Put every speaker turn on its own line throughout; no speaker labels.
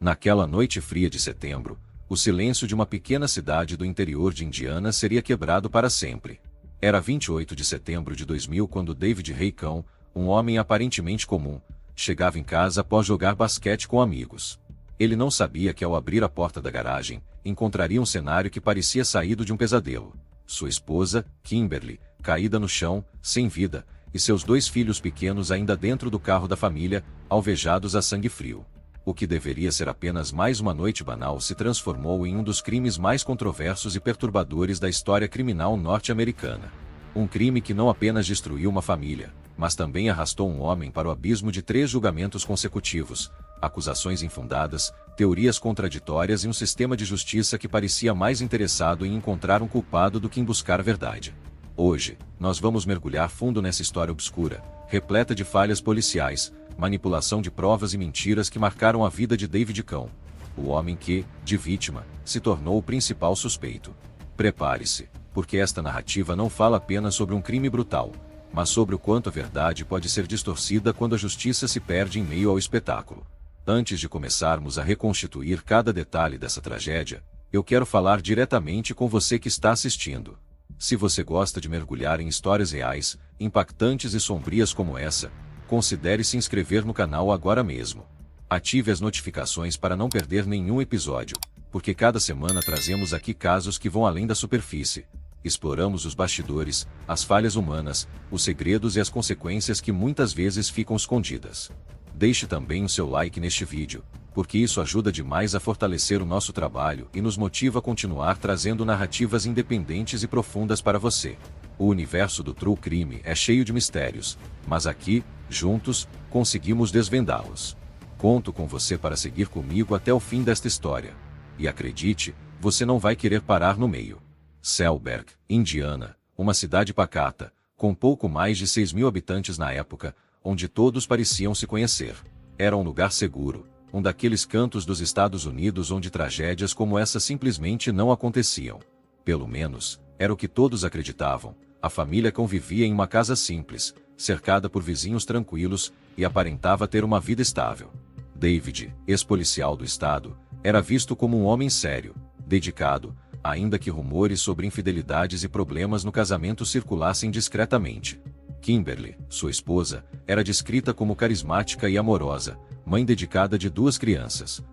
Naquela noite fria de setembro, o silêncio de uma pequena cidade do interior de Indiana seria quebrado para sempre. Era 28 de setembro de 2000 quando David Raycão, um homem aparentemente comum, chegava em casa após jogar basquete com amigos. Ele não sabia que ao abrir a porta da garagem, encontraria um cenário que parecia saído de um pesadelo. Sua esposa, Kimberly, caída no chão, sem vida, e seus 2 filhos pequenos ainda dentro do carro da família, alvejados a sangue frio. O que deveria ser apenas mais uma noite banal se transformou em um dos crimes mais controversos e perturbadores da história criminal norte-americana. Um crime que não apenas destruiu uma família, mas também arrastou um homem para o abismo de 3 julgamentos consecutivos, acusações infundadas, teorias contraditórias e um sistema de justiça que parecia mais interessado em encontrar um culpado do que em buscar a verdade. Hoje, nós vamos mergulhar fundo nessa história obscura, repleta de falhas policiais, manipulação de provas e mentiras que marcaram a vida de David Cão, o homem que, de vítima, se tornou o principal suspeito. Prepare-se, porque esta narrativa não fala apenas sobre um crime brutal, mas sobre o quanto a verdade pode ser distorcida quando a justiça se perde em meio ao espetáculo. Antes de começarmos a reconstituir cada detalhe dessa tragédia, eu quero falar diretamente com você que está assistindo. Se você gosta de mergulhar em histórias reais, impactantes e sombrias como essa, considere se inscrever no canal agora mesmo. Ative as notificações para não perder nenhum episódio, porque cada semana trazemos aqui casos que vão além da superfície. Exploramos os bastidores, as falhas humanas, os segredos e as consequências que muitas vezes ficam escondidas. Deixe também o seu like neste vídeo, porque isso ajuda demais a fortalecer o nosso trabalho e nos motiva a continuar trazendo narrativas independentes e profundas para você. O universo do True Crime é cheio de mistérios, mas aqui, juntos, conseguimos desvendá-los. Conto com você para seguir comigo até o fim desta história. E acredite, você não vai querer parar no meio. Selberg, Indiana, uma cidade pacata, com pouco mais de 6.000 habitantes na época, onde todos pareciam se conhecer. Era um lugar seguro, um daqueles cantos dos Estados Unidos onde tragédias como essa simplesmente não aconteciam. Pelo menos, era o que todos acreditavam. A família convivia em uma casa simples, cercada por vizinhos tranquilos, e aparentava ter uma vida estável. David, ex-policial do estado, era visto como um homem sério, dedicado, ainda que rumores sobre infidelidades e problemas no casamento circulassem discretamente. Kimberly, sua esposa, era descrita como carismática e amorosa, mãe dedicada de 2 crianças.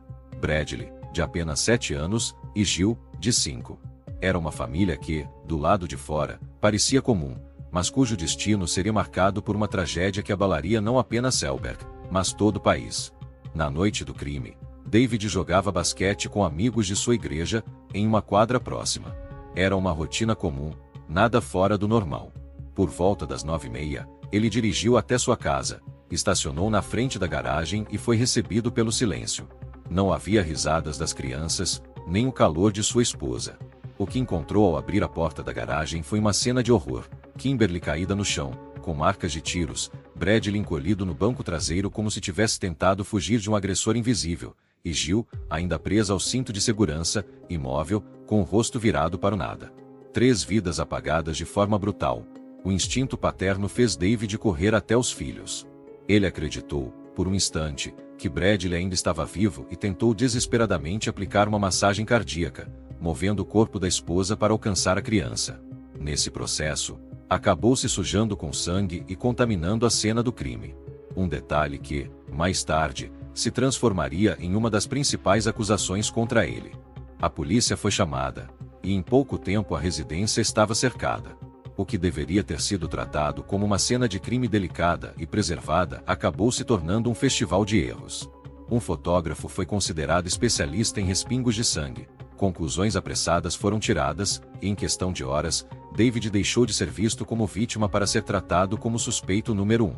Bradley, de apenas 7 anos, e Jill, de 5. Era uma família que, do lado de fora, parecia comum, mas cujo destino seria marcado por uma tragédia que abalaria não apenas Selberg, mas todo o país. Na noite do crime, David jogava basquete com amigos de sua igreja, em uma quadra próxima. Era uma rotina comum, nada fora do normal. Por volta das 9h30, ele dirigiu até sua casa, estacionou na frente da garagem e foi recebido pelo silêncio. Não havia risadas das crianças, nem o calor de sua esposa. O que encontrou ao abrir a porta da garagem foi uma cena de horror: Kimberly caída no chão, com marcas de tiros, Bradley encolhido no banco traseiro como se tivesse tentado fugir de um agressor invisível, e Jill, ainda presa ao cinto de segurança, imóvel, com o rosto virado para o nada. 3 vidas apagadas de forma brutal. O instinto paterno fez David correr até os filhos. Ele acreditou, por um instante, que Bradley ainda estava vivo e tentou desesperadamente aplicar uma massagem cardíaca, movendo o corpo da esposa para alcançar a criança. Nesse processo, acabou se sujando com sangue e contaminando a cena do crime. Um detalhe que, mais tarde, se transformaria em uma das principais acusações contra ele. A polícia foi chamada, e em pouco tempo a residência estava cercada. O que deveria ter sido tratado como uma cena de crime delicada e preservada acabou se tornando um festival de erros. Um fotógrafo foi considerado especialista em respingos de sangue. Conclusões apressadas foram tiradas, e em questão de horas, David deixou de ser visto como vítima para ser tratado como suspeito número 1.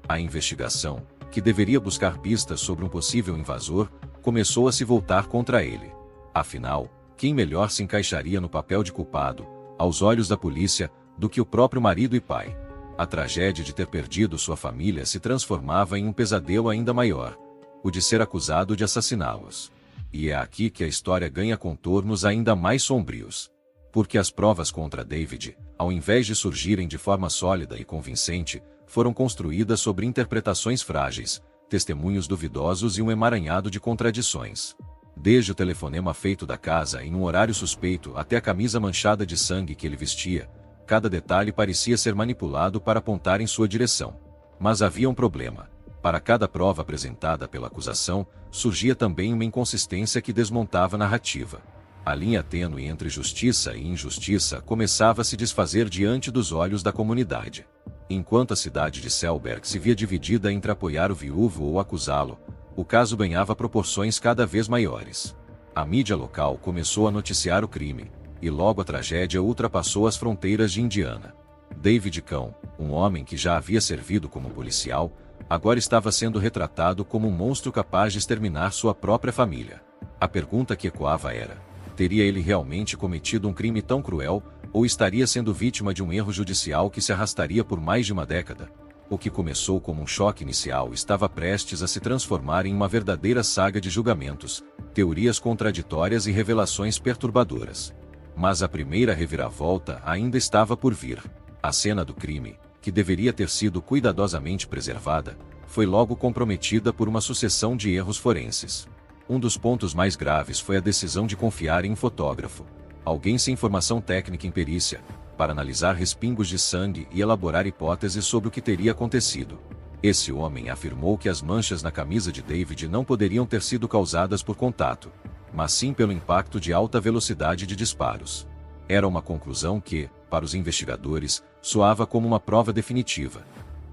A investigação, que deveria buscar pistas sobre um possível invasor, começou a se voltar contra ele. Afinal, quem melhor se encaixaria no papel de culpado, aos olhos da polícia, do que o próprio marido e pai? A tragédia de ter perdido sua família se transformava em um pesadelo ainda maior: o de ser acusado de assassiná-los. E é aqui que a história ganha contornos ainda mais sombrios. Porque as provas contra David, ao invés de surgirem de forma sólida e convincente, foram construídas sobre interpretações frágeis, testemunhos duvidosos e um emaranhado de contradições. Desde o telefonema feito da casa em um horário suspeito até a camisa manchada de sangue que ele vestia, cada detalhe parecia ser manipulado para apontar em sua direção. Mas havia um problema. Para cada prova apresentada pela acusação, surgia também uma inconsistência que desmontava a narrativa. A linha tênue entre justiça e injustiça começava a se desfazer diante dos olhos da comunidade. Enquanto a cidade de Selberg se via dividida entre apoiar o viúvo ou acusá-lo, o caso ganhava proporções cada vez maiores. A mídia local começou a noticiar o crime, e logo a tragédia ultrapassou as fronteiras de Indiana. David Cão, um homem que já havia servido como policial, agora estava sendo retratado como um monstro capaz de exterminar sua própria família. A pergunta que ecoava era: teria ele realmente cometido um crime tão cruel, ou estaria sendo vítima de um erro judicial que se arrastaria por mais de uma década? O que começou como um choque inicial estava prestes a se transformar em uma verdadeira saga de julgamentos, teorias contraditórias e revelações perturbadoras. Mas a primeira reviravolta ainda estava por vir. A cena do crime, que deveria ter sido cuidadosamente preservada, foi logo comprometida por uma sucessão de erros forenses. Um dos pontos mais graves foi a decisão de confiar em um fotógrafo, alguém sem formação técnica em perícia, para analisar respingos de sangue e elaborar hipóteses sobre o que teria acontecido. Esse homem afirmou que as manchas na camisa de David não poderiam ter sido causadas por contato, mas sim pelo impacto de alta velocidade de disparos. Era uma conclusão que, para os investigadores, soava como uma prova definitiva.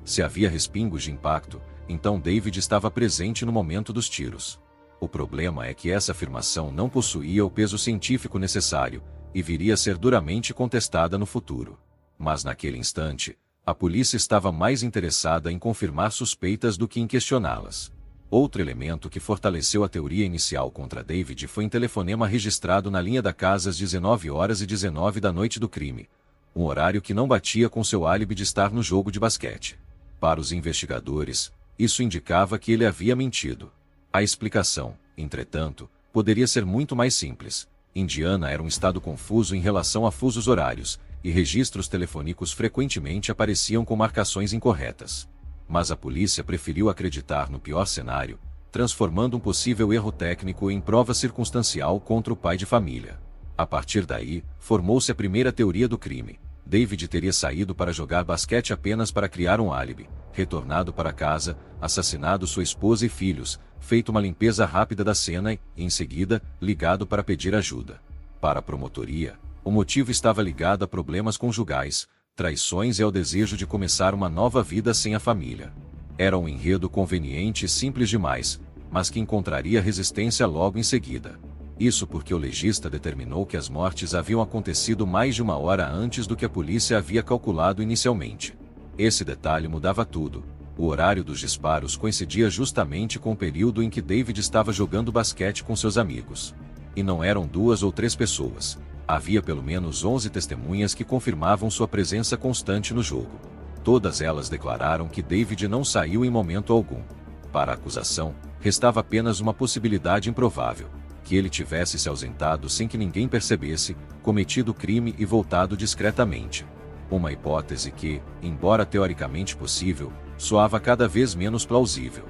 Se havia respingos de impacto, então David estava presente no momento dos tiros. O problema é que essa afirmação não possuía o peso científico necessário, e viria a ser duramente contestada no futuro. Mas naquele instante, a polícia estava mais interessada em confirmar suspeitas do que em questioná-las. Outro elemento que fortaleceu a teoria inicial contra David foi um telefonema registrado na linha da casa às 19h19 da noite do crime, um horário que não batia com seu álibi de estar no jogo de basquete. Para os investigadores, isso indicava que ele havia mentido. A explicação, entretanto, poderia ser muito mais simples. Indiana era um estado confuso em relação a fusos horários, e registros telefônicos frequentemente apareciam com marcações incorretas. Mas a polícia preferiu acreditar no pior cenário, transformando um possível erro técnico em prova circunstancial contra o pai de família. A partir daí, formou-se a primeira teoria do crime. David teria saído para jogar basquete apenas para criar um álibi, retornado para casa, assassinado sua esposa e filhos, feito uma limpeza rápida da cena e, em seguida, ligado para pedir ajuda. Para a promotoria, o motivo estava ligado a problemas conjugais, traições e ao desejo de começar uma nova vida sem a família. Era um enredo conveniente e simples demais, mas que encontraria resistência logo em seguida. Isso porque o legista determinou que as mortes haviam acontecido mais de uma hora antes do que a polícia havia calculado inicialmente. Esse detalhe mudava tudo. O horário dos disparos coincidia justamente com o período em que David estava jogando basquete com seus amigos. E não eram 2 ou 3 pessoas. Havia pelo menos 11 testemunhas que confirmavam sua presença constante no jogo. Todas elas declararam que David não saiu em momento algum. Para a acusação, restava apenas uma possibilidade improvável: que ele tivesse se ausentado sem que ninguém percebesse, cometido o crime e voltado discretamente. Uma hipótese que, embora teoricamente possível, soava cada vez menos plausível.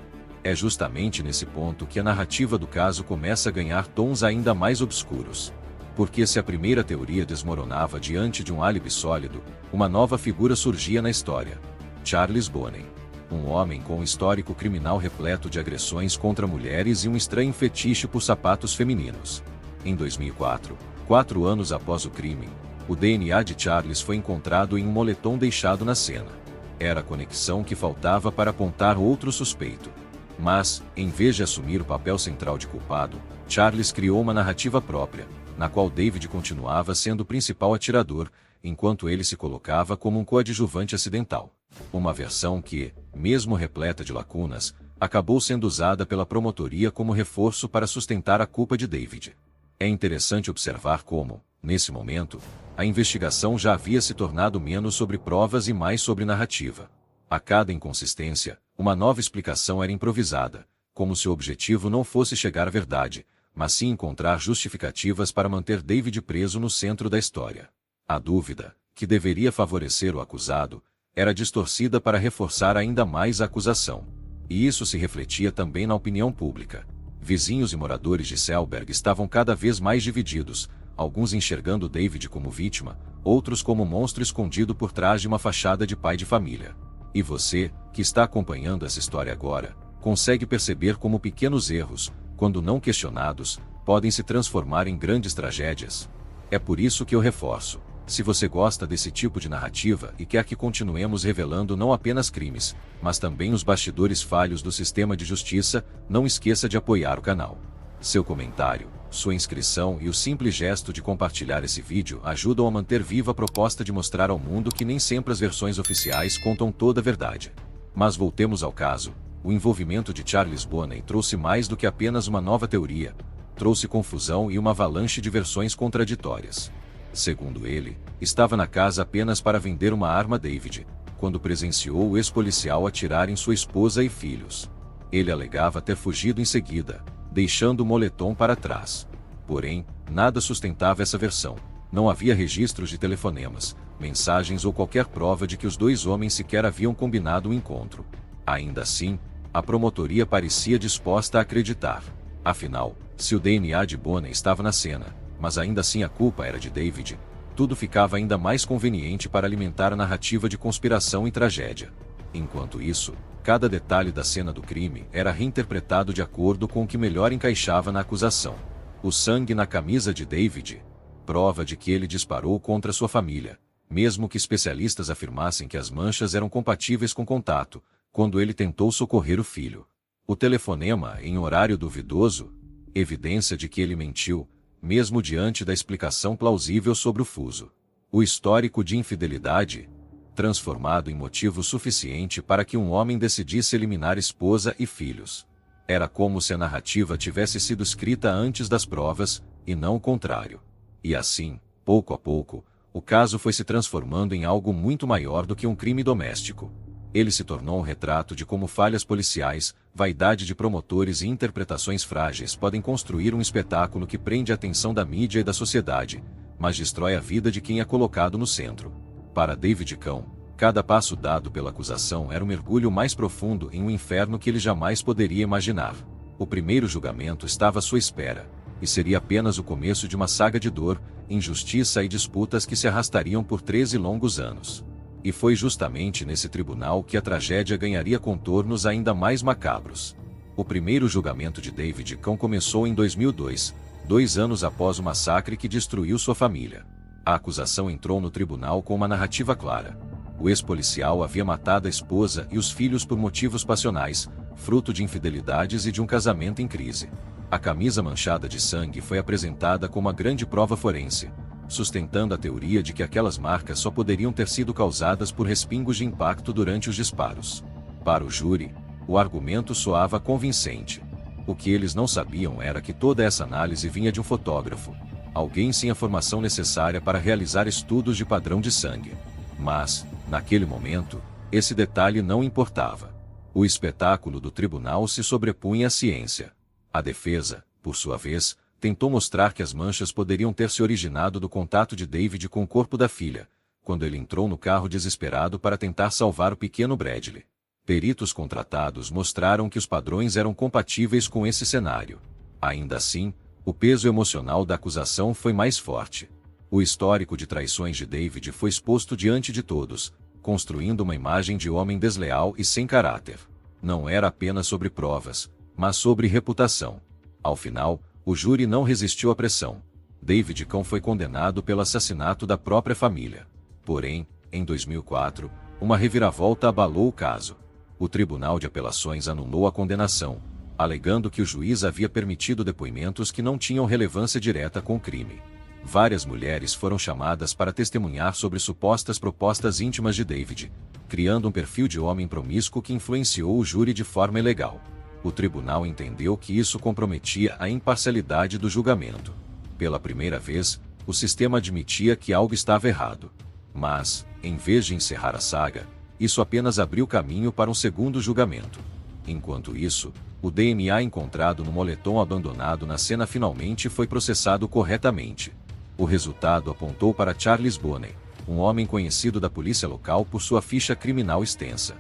É justamente nesse ponto que a narrativa do caso começa a ganhar tons ainda mais obscuros. Porque se a primeira teoria desmoronava diante de um álibi sólido, uma nova figura surgia na história: Charles Bonney. Um homem com um histórico criminal repleto de agressões contra mulheres e um estranho fetiche por sapatos femininos. Em 2004, 4 anos após o crime, o DNA de Charles foi encontrado em um moletom deixado na cena. Era a conexão que faltava para apontar outro suspeito. Mas, em vez de assumir o papel central de culpado, Charles criou uma narrativa própria, na qual David continuava sendo o principal atirador, enquanto ele se colocava como um coadjuvante acidental. Uma versão que, mesmo repleta de lacunas, acabou sendo usada pela promotoria como reforço para sustentar a culpa de David. É interessante observar como, nesse momento, a investigação já havia se tornado menos sobre provas e mais sobre narrativa. A cada inconsistência, uma nova explicação era improvisada, como se o objetivo não fosse chegar à verdade, mas sim encontrar justificativas para manter David preso no centro da história. A dúvida, que deveria favorecer o acusado, era distorcida para reforçar ainda mais a acusação. E isso se refletia também na opinião pública. Vizinhos e moradores de Selberg estavam cada vez mais divididos, alguns enxergando David como vítima, outros como um monstro escondido por trás de uma fachada de pai de família. E você, que está acompanhando essa história agora, consegue perceber como pequenos erros, quando não questionados, podem se transformar em grandes tragédias? É por isso que eu reforço: se você gosta desse tipo de narrativa e quer que continuemos revelando não apenas crimes, mas também os bastidores falhos do sistema de justiça, não esqueça de apoiar o canal. Seu comentário, sua inscrição e o simples gesto de compartilhar esse vídeo ajudam a manter viva a proposta de mostrar ao mundo que nem sempre as versões oficiais contam toda a verdade. Mas voltemos ao caso. O envolvimento de Charles Bonney trouxe mais do que apenas uma nova teoria, trouxe confusão e uma avalanche de versões contraditórias. Segundo ele, estava na casa apenas para vender uma arma a David, quando presenciou o ex-policial atirar em sua esposa e filhos. Ele alegava ter fugido em seguida, deixando o moletom para trás. Porém, nada sustentava essa versão. Não havia registros de telefonemas, mensagens ou qualquer prova de que os dois homens sequer haviam combinado um encontro. Ainda assim, a promotoria parecia disposta a acreditar. Afinal, se o DNA de Bonney estava na cena, mas ainda assim a culpa era de David, tudo ficava ainda mais conveniente para alimentar a narrativa de conspiração e tragédia. Enquanto isso, cada detalhe da cena do crime era reinterpretado de acordo com o que melhor encaixava na acusação. O sangue na camisa de David, prova de que ele disparou contra sua família, mesmo que especialistas afirmassem que as manchas eram compatíveis com contato, quando ele tentou socorrer o filho. O telefonema em horário duvidoso, evidência de que ele mentiu, mesmo diante da explicação plausível sobre o fuso. O histórico de infidelidade, transformado em motivo suficiente para que um homem decidisse eliminar esposa e filhos. Era como se a narrativa tivesse sido escrita antes das provas, e não o contrário. E assim, pouco a pouco, o caso foi se transformando em algo muito maior do que um crime doméstico. Ele se tornou um retrato de como falhas policiais, vaidade de promotores e interpretações frágeis podem construir um espetáculo que prende a atenção da mídia e da sociedade, mas destrói a vida de quem é colocado no centro. Para David Cão, cada passo dado pela acusação era um mergulho mais profundo em um inferno que ele jamais poderia imaginar. O primeiro julgamento estava à sua espera, e seria apenas o começo de uma saga de dor, injustiça e disputas que se arrastariam por 13 longos anos. E foi justamente nesse tribunal que a tragédia ganharia contornos ainda mais macabros. O primeiro julgamento de David Cão começou em 2002, 2 anos após o massacre que destruiu sua família. A acusação entrou no tribunal com uma narrativa clara. O ex-policial havia matado a esposa e os filhos por motivos passionais, fruto de infidelidades e de um casamento em crise. A camisa manchada de sangue foi apresentada como uma grande prova forense, sustentando a teoria de que aquelas marcas só poderiam ter sido causadas por respingos de impacto durante os disparos. Para o júri, o argumento soava convincente. O que eles não sabiam era que toda essa análise vinha de um fotógrafo, alguém sem a formação necessária para realizar estudos de padrão de sangue. Mas, naquele momento, esse detalhe não importava. O espetáculo do tribunal se sobrepunha à ciência. A defesa, por sua vez, tentou mostrar que as manchas poderiam ter se originado do contato de David com o corpo da filha, quando ele entrou no carro desesperado para tentar salvar o pequeno Bradley. Peritos contratados mostraram que os padrões eram compatíveis com esse cenário. Ainda assim, o peso emocional da acusação foi mais forte. O histórico de traições de David foi exposto diante de todos, construindo uma imagem de homem desleal e sem caráter. Não era apenas sobre provas, mas sobre reputação. Ao final, o júri não resistiu à pressão. David Cão foi condenado pelo assassinato da própria família. Porém, em 2004, uma reviravolta abalou o caso. O Tribunal de Apelações anulou a condenação, alegando que o juiz havia permitido depoimentos que não tinham relevância direta com o crime. Várias mulheres foram chamadas para testemunhar sobre supostas propostas íntimas de David, criando um perfil de homem promíscuo que influenciou o júri de forma ilegal. O tribunal entendeu que isso comprometia a imparcialidade do julgamento. Pela primeira vez, o sistema admitia que algo estava errado. Mas, em vez de encerrar a saga, isso apenas abriu caminho para um segundo julgamento. Enquanto isso, o DNA encontrado no moletom abandonado na cena finalmente foi processado corretamente. O resultado apontou para Charles Bonney, um homem conhecido da polícia local por sua ficha criminal extensa.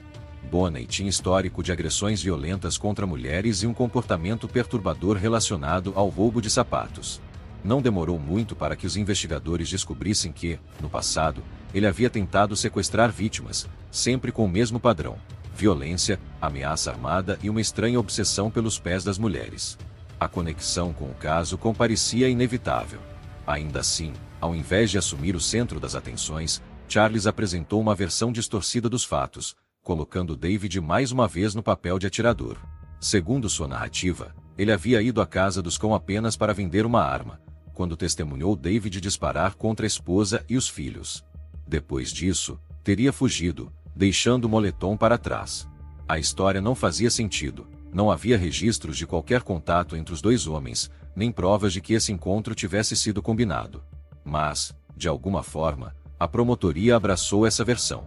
Bonney tinha histórico de agressões violentas contra mulheres e um comportamento perturbador relacionado ao roubo de sapatos. Não demorou muito para que os investigadores descobrissem que, no passado, ele havia tentado sequestrar vítimas, sempre com o mesmo padrão: violência, ameaça armada e uma estranha obsessão pelos pés das mulheres. A conexão com o caso parecia inevitável. Ainda assim, ao invés de assumir o centro das atenções, Charles apresentou uma versão distorcida dos fatos, colocando David mais uma vez no papel de atirador. Segundo sua narrativa, ele havia ido à casa dos Cohn apenas para vender uma arma, quando testemunhou David disparar contra a esposa e os filhos. Depois disso, teria fugido, deixando o moletom para trás. A história não fazia sentido. Não havia registros de qualquer contato entre os dois homens, nem provas de que esse encontro tivesse sido combinado. Mas, de alguma forma, a promotoria abraçou essa versão.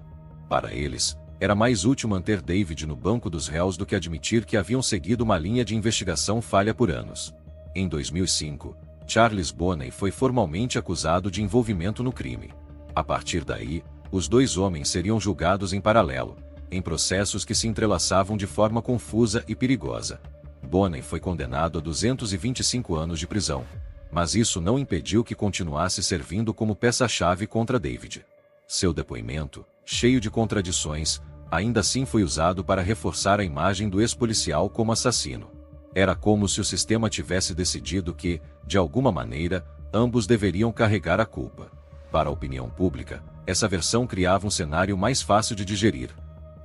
Para eles, era mais útil manter David no banco dos réus do que admitir que haviam seguido uma linha de investigação falha por anos. Em 2005, Charles Bonney foi formalmente acusado de envolvimento no crime. A partir daí, os dois homens seriam julgados em paralelo, em processos que se entrelaçavam de forma confusa e perigosa. Bonney foi condenado a 225 anos de prisão, mas isso não impediu que continuasse servindo como peça-chave contra David. Seu depoimento, cheio de contradições, ainda assim foi usado para reforçar a imagem do ex-policial como assassino. Era como se o sistema tivesse decidido que, de alguma maneira, ambos deveriam carregar a culpa. Para a opinião pública, essa versão criava um cenário mais fácil de digerir: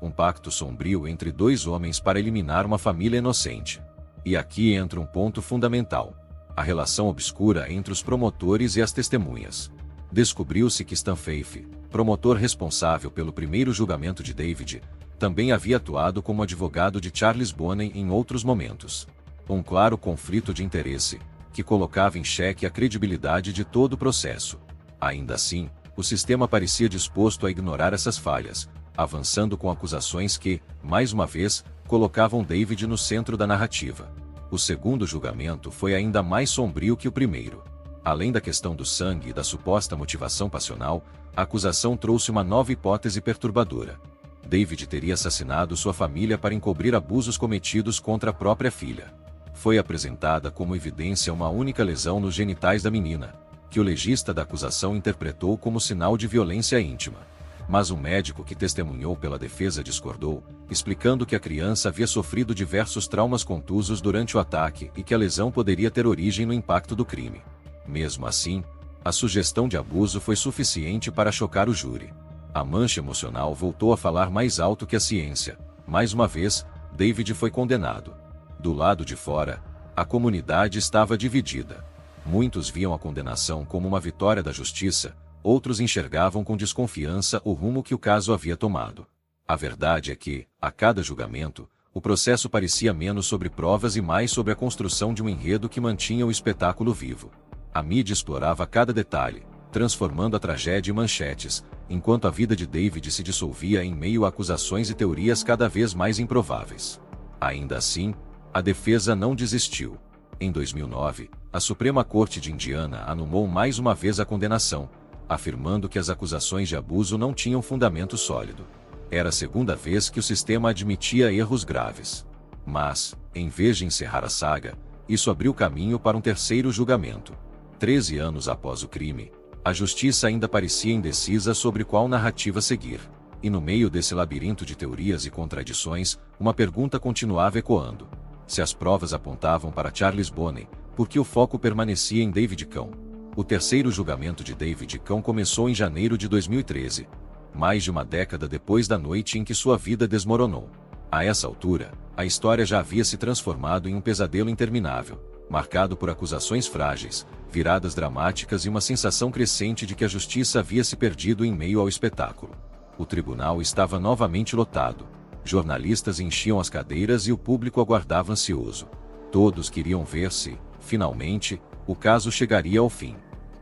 um pacto sombrio entre dois homens para eliminar uma família inocente. E aqui entra um ponto fundamental: a relação obscura entre os promotores e as testemunhas. Descobriu-se que Stan Faith, promotor responsável pelo primeiro julgamento de David, também havia atuado como advogado de Charles Bonney em outros momentos. Um claro conflito de interesse, que colocava em xeque a credibilidade de todo o processo. Ainda assim, o sistema parecia disposto a ignorar essas falhas, avançando com acusações que, mais uma vez, colocavam David no centro da narrativa. O segundo julgamento foi ainda mais sombrio que o primeiro. Além da questão do sangue e da suposta motivação passional, a acusação trouxe uma nova hipótese perturbadora. David teria assassinado sua família para encobrir abusos cometidos contra a própria filha. Foi apresentada como evidência uma única lesão nos genitais da menina, que o legista da acusação interpretou como sinal de violência íntima. Mas um médico que testemunhou pela defesa discordou, explicando que a criança havia sofrido diversos traumas contusos durante o ataque e que a lesão poderia ter origem no impacto do crime. Mesmo assim, a sugestão de abuso foi suficiente para chocar o júri. A mancha emocional voltou a falar mais alto que a ciência. Mais uma vez, David foi condenado. Do lado de fora, a comunidade estava dividida. Muitos viam a condenação como uma vitória da justiça, outros enxergavam com desconfiança o rumo que o caso havia tomado. A verdade é que, a cada julgamento, o processo parecia menos sobre provas e mais sobre a construção de um enredo que mantinha o espetáculo vivo. A mídia explorava cada detalhe, transformando a tragédia em manchetes, enquanto a vida de David se dissolvia em meio a acusações e teorias cada vez mais improváveis. Ainda assim, a defesa não desistiu. Em 2009, a Suprema Corte de Indiana anulou mais uma vez a condenação, afirmando que as acusações de abuso não tinham fundamento sólido. Era a segunda vez que o sistema admitia erros graves. Mas, em vez de encerrar a saga, isso abriu caminho para um terceiro julgamento. 13 anos após o crime, a justiça ainda parecia indecisa sobre qual narrativa seguir. E no meio desse labirinto de teorias e contradições, uma pergunta continuava ecoando. Se as provas apontavam para Charles Bonney, por que o foco permanecia em David Cohn? O terceiro julgamento de David Cohn começou em janeiro de 2013, mais de uma década depois da noite em que sua vida desmoronou. A essa altura, a história já havia se transformado em um pesadelo interminável, marcado por acusações frágeis, viradas dramáticas e uma sensação crescente de que a justiça havia se perdido em meio ao espetáculo. O tribunal estava novamente lotado. Jornalistas enchiam as cadeiras e o público aguardava ansioso. Todos queriam ver se, finalmente, o caso chegaria ao fim.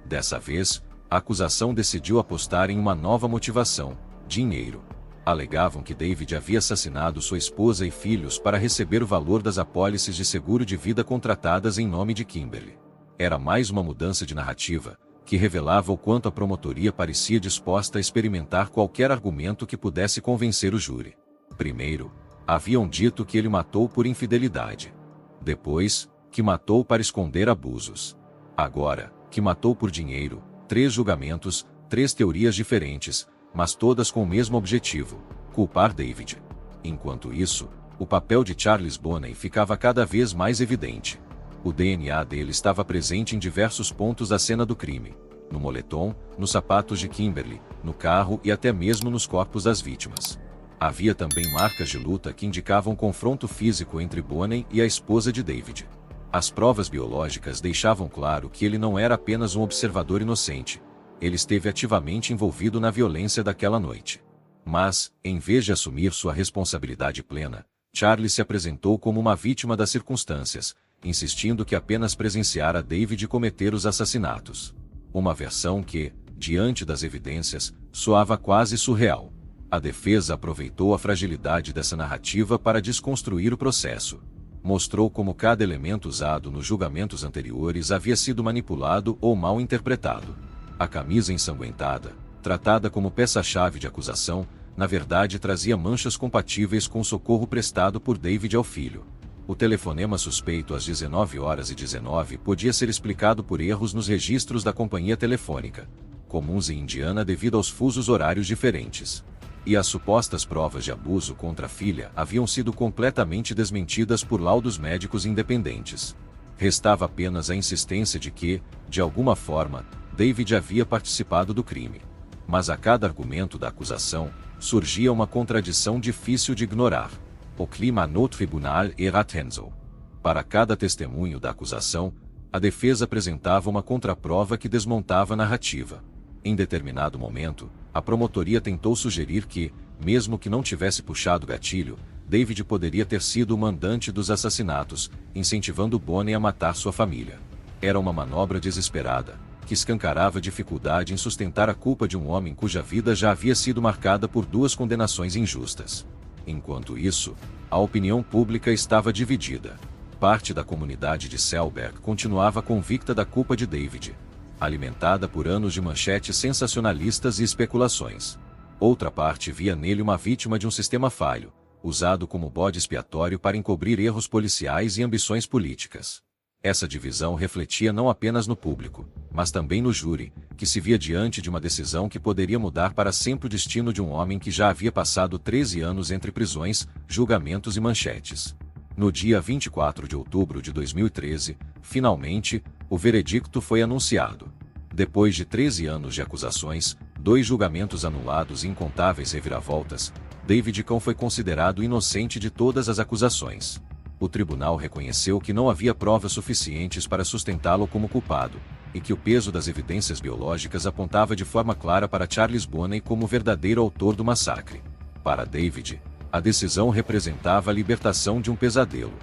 Dessa vez, a acusação decidiu apostar em uma nova motivação: dinheiro. Alegavam que David havia assassinado sua esposa e filhos para receber o valor das apólices de seguro de vida contratadas em nome de Kimberly. Era mais uma mudança de narrativa, que revelava o quanto a promotoria parecia disposta a experimentar qualquer argumento que pudesse convencer o júri. Primeiro, haviam dito que ele matou por infidelidade. Depois, que matou para esconder abusos. Agora, que matou por dinheiro. 3 julgamentos, 3 teorias diferentes, mas todas com o mesmo objetivo: culpar David. Enquanto isso, o papel de Charles Bonney ficava cada vez mais evidente. O DNA dele estava presente em diversos pontos da cena do crime: no moletom, nos sapatos de Kimberly, no carro e até mesmo nos corpos das vítimas. Havia também marcas de luta que indicavam confronto físico entre Bonney e a esposa de David. As provas biológicas deixavam claro que ele não era apenas um observador inocente. Ele esteve ativamente envolvido na violência daquela noite. Mas, em vez de assumir sua responsabilidade plena, Charles se apresentou como uma vítima das circunstâncias, insistindo que apenas presenciara David cometer os assassinatos. Uma versão que, diante das evidências, soava quase surreal. A defesa aproveitou a fragilidade dessa narrativa para desconstruir o processo. Mostrou como cada elemento usado nos julgamentos anteriores havia sido manipulado ou mal interpretado. A camisa ensanguentada, tratada como peça-chave de acusação, na verdade trazia manchas compatíveis com o socorro prestado por David ao filho. O telefonema suspeito às 19h19 podia ser explicado por erros nos registros da companhia telefônica, comuns em Indiana devido aos fusos horários diferentes. E as supostas provas de abuso contra a filha haviam sido completamente desmentidas por laudos médicos independentes. Restava apenas a insistência de que, de alguma forma, David havia participado do crime. Mas a cada argumento da acusação, surgia uma contradição difícil de ignorar. O clima no tribunal era tenso. Para cada testemunho da acusação, a defesa apresentava uma contraprova que desmontava a narrativa. Em determinado momento, a promotoria tentou sugerir que, mesmo que não tivesse puxado o gatilho, David poderia ter sido o mandante dos assassinatos, incentivando Bonney a matar sua família. Era uma manobra desesperada, que escancarava a dificuldade em sustentar a culpa de um homem cuja vida já havia sido marcada por 2 condenações injustas. Enquanto isso, a opinião pública estava dividida. Parte da comunidade de Selberg continuava convicta da culpa de David, alimentada por anos de manchetes sensacionalistas e especulações. Outra parte via nele uma vítima de um sistema falho, usado como bode expiatório para encobrir erros policiais e ambições políticas. Essa divisão refletia não apenas no público, mas também no júri, que se via diante de uma decisão que poderia mudar para sempre o destino de um homem que já havia passado 13 anos entre prisões, julgamentos e manchetes. No dia 24 de outubro de 2013, finalmente, o veredicto foi anunciado. Depois de 13 anos de acusações, 2 julgamentos anulados e incontáveis reviravoltas, David Cão foi considerado inocente de todas as acusações. O tribunal reconheceu que não havia provas suficientes para sustentá-lo como culpado, e que o peso das evidências biológicas apontava de forma clara para Charles Bonney como o verdadeiro autor do massacre. Para David, a decisão representava a libertação de um pesadelo.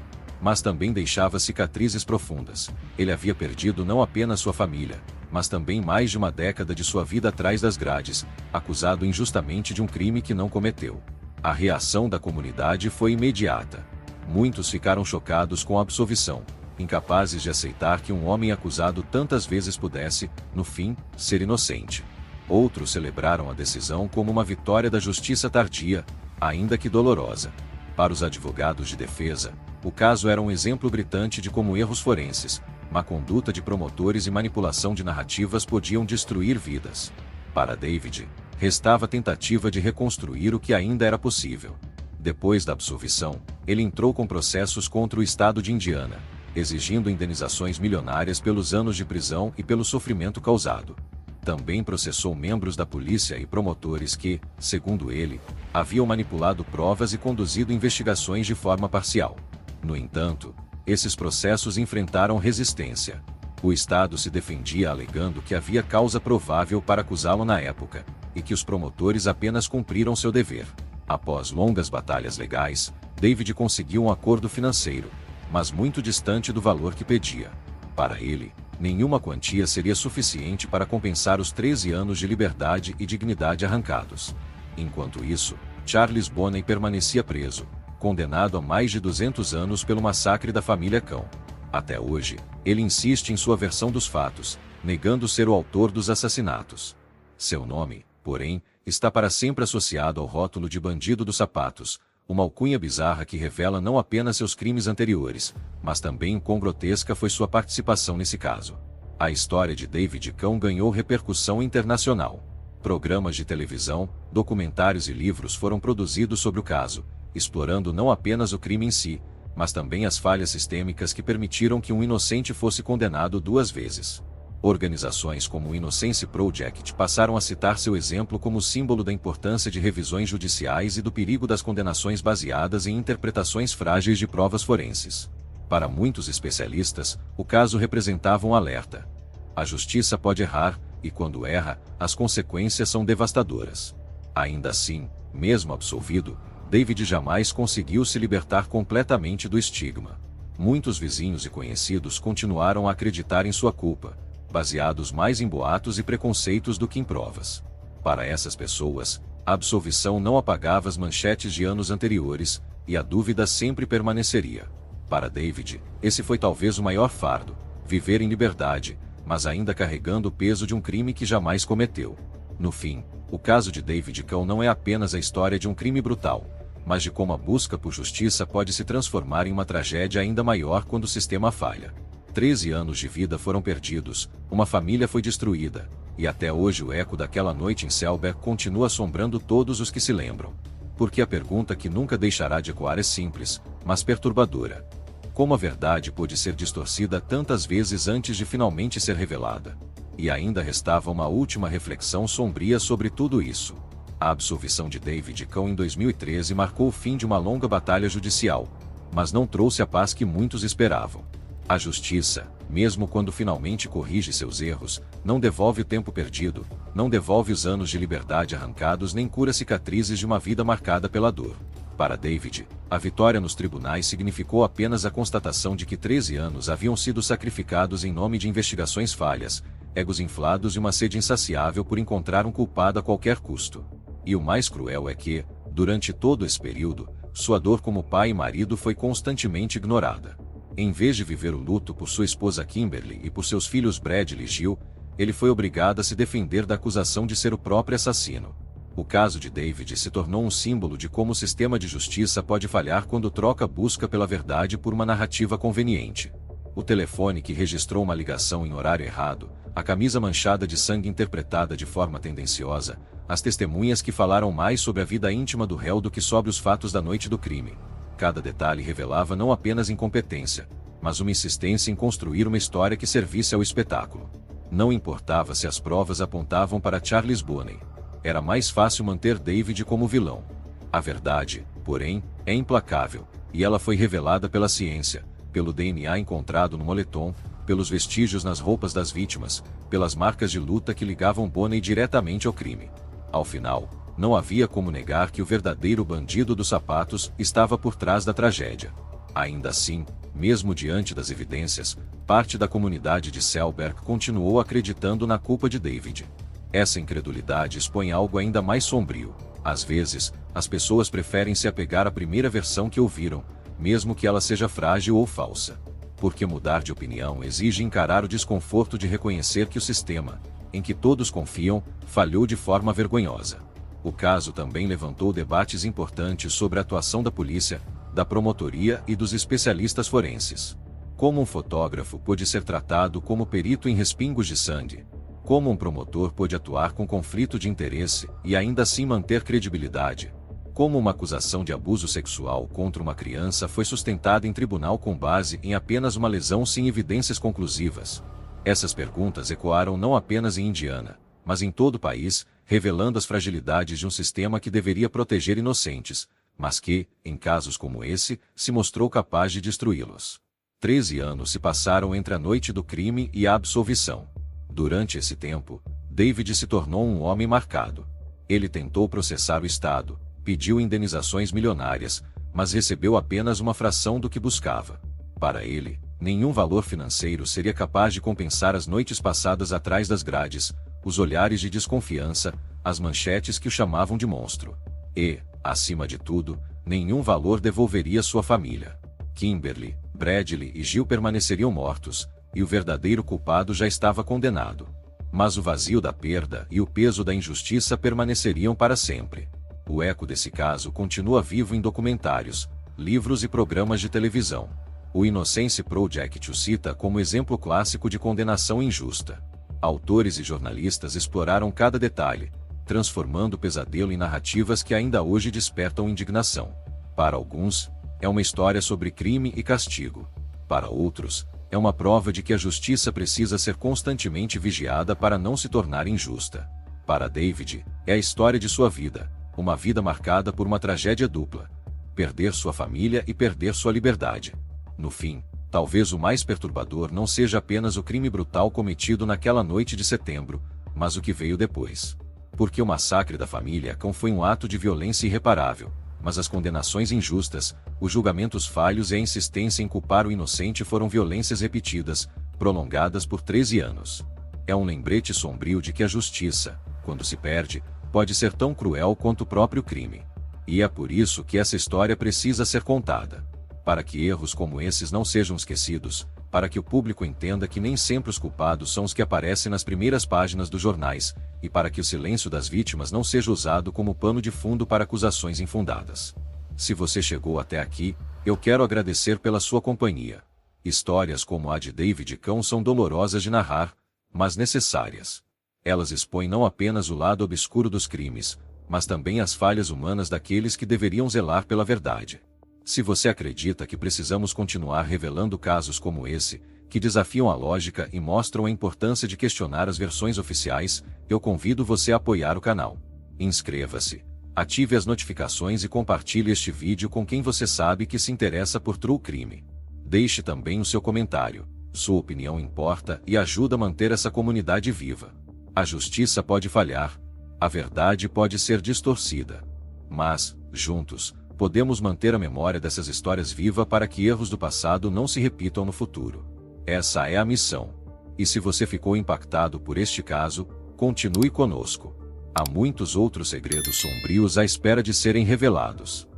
Mas também deixava cicatrizes profundas. Ele havia perdido não apenas sua família, mas também mais de uma década de sua vida atrás das grades, acusado injustamente de um crime que não cometeu. A reação da comunidade foi imediata. Muitos ficaram chocados com a absolvição, incapazes de aceitar que um homem acusado tantas vezes pudesse, no fim, ser inocente. Outros celebraram a decisão como uma vitória da justiça tardia, ainda que dolorosa. Para os advogados de defesa, o caso era um exemplo gritante de como erros forenses, má conduta de promotores e manipulação de narrativas podiam destruir vidas. Para David, restava a tentativa de reconstruir o que ainda era possível. Depois da absolvição, ele entrou com processos contra o estado de Indiana, exigindo indenizações milionárias pelos anos de prisão e pelo sofrimento causado. Também processou membros da polícia e promotores que, segundo ele, haviam manipulado provas e conduzido investigações de forma parcial. No entanto, esses processos enfrentaram resistência. O Estado se defendia alegando que havia causa provável para acusá-lo na época, e que os promotores apenas cumpriram seu dever. Após longas batalhas legais, David conseguiu um acordo financeiro, mas muito distante do valor que pedia. Para ele, nenhuma quantia seria suficiente para compensar os 13 anos de liberdade e dignidade arrancados. Enquanto isso, Charles Bonney permanecia preso, condenado a mais de 200 anos pelo massacre da família Cão. Até hoje, ele insiste em sua versão dos fatos, negando ser o autor dos assassinatos. Seu nome, porém, está para sempre associado ao rótulo de bandido dos sapatos, uma alcunha bizarra que revela não apenas seus crimes anteriores, mas também quão grotesca foi sua participação nesse caso. A história de David Cão ganhou repercussão internacional. Programas de televisão, documentários e livros foram produzidos sobre o caso, explorando não apenas o crime em si, mas também as falhas sistêmicas que permitiram que um inocente fosse condenado 2 vezes. Organizações como o Innocence Project passaram a citar seu exemplo como símbolo da importância de revisões judiciais e do perigo das condenações baseadas em interpretações frágeis de provas forenses. Para muitos especialistas, o caso representava um alerta. A justiça pode errar, e quando erra, as consequências são devastadoras. Ainda assim, mesmo absolvido, David jamais conseguiu se libertar completamente do estigma. Muitos vizinhos e conhecidos continuaram a acreditar em sua culpa, baseados mais em boatos e preconceitos do que em provas. Para essas pessoas, a absolvição não apagava as manchetes de anos anteriores, e a dúvida sempre permaneceria. Para David, esse foi talvez o maior fardo, viver em liberdade, mas ainda carregando o peso de um crime que jamais cometeu. No fim, o caso de David Cão não é apenas a história de um crime brutal, mas de como a busca por justiça pode se transformar em uma tragédia ainda maior quando o sistema falha. 13 anos de vida foram perdidos, uma família foi destruída, e até hoje o eco daquela noite em Selberg continua assombrando todos os que se lembram. Porque a pergunta que nunca deixará de ecoar é simples, mas perturbadora. Como a verdade pôde ser distorcida tantas vezes antes de finalmente ser revelada? E ainda restava uma última reflexão sombria sobre tudo isso. A absolvição de David Cão em 2013 marcou o fim de uma longa batalha judicial, mas não trouxe a paz que muitos esperavam. A justiça, mesmo quando finalmente corrige seus erros, não devolve o tempo perdido, não devolve os anos de liberdade arrancados nem cura cicatrizes de uma vida marcada pela dor. Para David, a vitória nos tribunais significou apenas a constatação de que 13 anos haviam sido sacrificados em nome de investigações falhas, egos inflados e uma sede insaciável por encontrar um culpado a qualquer custo. E o mais cruel é que, durante todo esse período, sua dor como pai e marido foi constantemente ignorada. Em vez de viver o luto por sua esposa Kimberly e por seus filhos Bradley e Jill, ele foi obrigado a se defender da acusação de ser o próprio assassino. O caso de David se tornou um símbolo de como o sistema de justiça pode falhar quando troca a busca pela verdade por uma narrativa conveniente. O telefone que registrou uma ligação em horário errado, a camisa manchada de sangue interpretada de forma tendenciosa, as testemunhas que falaram mais sobre a vida íntima do réu do que sobre os fatos da noite do crime. Cada detalhe revelava não apenas incompetência, mas uma insistência em construir uma história que servisse ao espetáculo. Não importava se as provas apontavam para Charles Bonney. Era mais fácil manter David como vilão. A verdade, porém, é implacável, e ela foi revelada pela ciência, pelo DNA encontrado no moletom, pelos vestígios nas roupas das vítimas, pelas marcas de luta que ligavam Bonney diretamente ao crime. Ao final, não havia como negar que o verdadeiro bandido dos sapatos estava por trás da tragédia. Ainda assim, mesmo diante das evidências, parte da comunidade de Selberg continuou acreditando na culpa de David. Essa incredulidade expõe algo ainda mais sombrio. Às vezes, as pessoas preferem se apegar à primeira versão que ouviram, mesmo que ela seja frágil ou falsa. Porque mudar de opinião exige encarar o desconforto de reconhecer que o sistema, em que todos confiam, falhou de forma vergonhosa. O caso também levantou debates importantes sobre a atuação da polícia, da promotoria e dos especialistas forenses. Como um fotógrafo pôde ser tratado como perito em respingos de sangue? Como um promotor pôde atuar com conflito de interesse e ainda assim manter credibilidade? Como uma acusação de abuso sexual contra uma criança foi sustentada em tribunal com base em apenas uma lesão sem evidências conclusivas? Essas perguntas ecoaram não apenas em Indiana, mas em todo o país, revelando as fragilidades de um sistema que deveria proteger inocentes, mas que, em casos como esse, se mostrou capaz de destruí-los. 13 anos se passaram entre a noite do crime e a absolvição. Durante esse tempo, David se tornou um homem marcado. Ele tentou processar o Estado, pediu indenizações milionárias, mas recebeu apenas uma fração do que buscava. Para ele, nenhum valor financeiro seria capaz de compensar as noites passadas atrás das grades, os olhares de desconfiança, as manchetes que o chamavam de monstro. E, acima de tudo, nenhum valor devolveria sua família. Kimberly, Bradley e Jill permaneceriam mortos, e o verdadeiro culpado já estava condenado. Mas o vazio da perda e o peso da injustiça permaneceriam para sempre. O eco desse caso continua vivo em documentários, livros e programas de televisão. O Innocence Project o cita como exemplo clássico de condenação injusta. Autores e jornalistas exploraram cada detalhe, transformando o pesadelo em narrativas que ainda hoje despertam indignação. Para alguns, é uma história sobre crime e castigo. Para outros, é uma prova de que a justiça precisa ser constantemente vigiada para não se tornar injusta. Para David, é a história de sua vida, uma vida marcada por uma tragédia dupla: perder sua família e perder sua liberdade. No fim, talvez o mais perturbador não seja apenas o crime brutal cometido naquela noite de setembro, mas o que veio depois. Porque o massacre da família Cão foi um ato de violência irreparável, mas as condenações injustas, os julgamentos falhos e a insistência em culpar o inocente foram violências repetidas, prolongadas por 13 anos. É um lembrete sombrio de que a justiça, quando se perde, pode ser tão cruel quanto o próprio crime. E é por isso que essa história precisa ser contada. Para que erros como esses não sejam esquecidos, para que o público entenda que nem sempre os culpados são os que aparecem nas primeiras páginas dos jornais, e para que o silêncio das vítimas não seja usado como pano de fundo para acusações infundadas. Se você chegou até aqui, eu quero agradecer pela sua companhia. Histórias como a de David Cão são dolorosas de narrar, mas necessárias. Elas expõem não apenas o lado obscuro dos crimes, mas também as falhas humanas daqueles que deveriam zelar pela verdade. Se você acredita que precisamos continuar revelando casos como esse, que desafiam a lógica e mostram a importância de questionar as versões oficiais, eu convido você a apoiar o canal. Inscreva-se, ative as notificações e compartilhe este vídeo com quem você sabe que se interessa por True Crime. Deixe também o seu comentário. Sua opinião importa e ajuda a manter essa comunidade viva. A justiça pode falhar, a verdade pode ser distorcida. Mas, juntos, podemos manter a memória dessas histórias viva para que erros do passado não se repitam no futuro. Essa é a missão. E se você ficou impactado por este caso, continue conosco. Há muitos outros segredos sombrios à espera de serem revelados.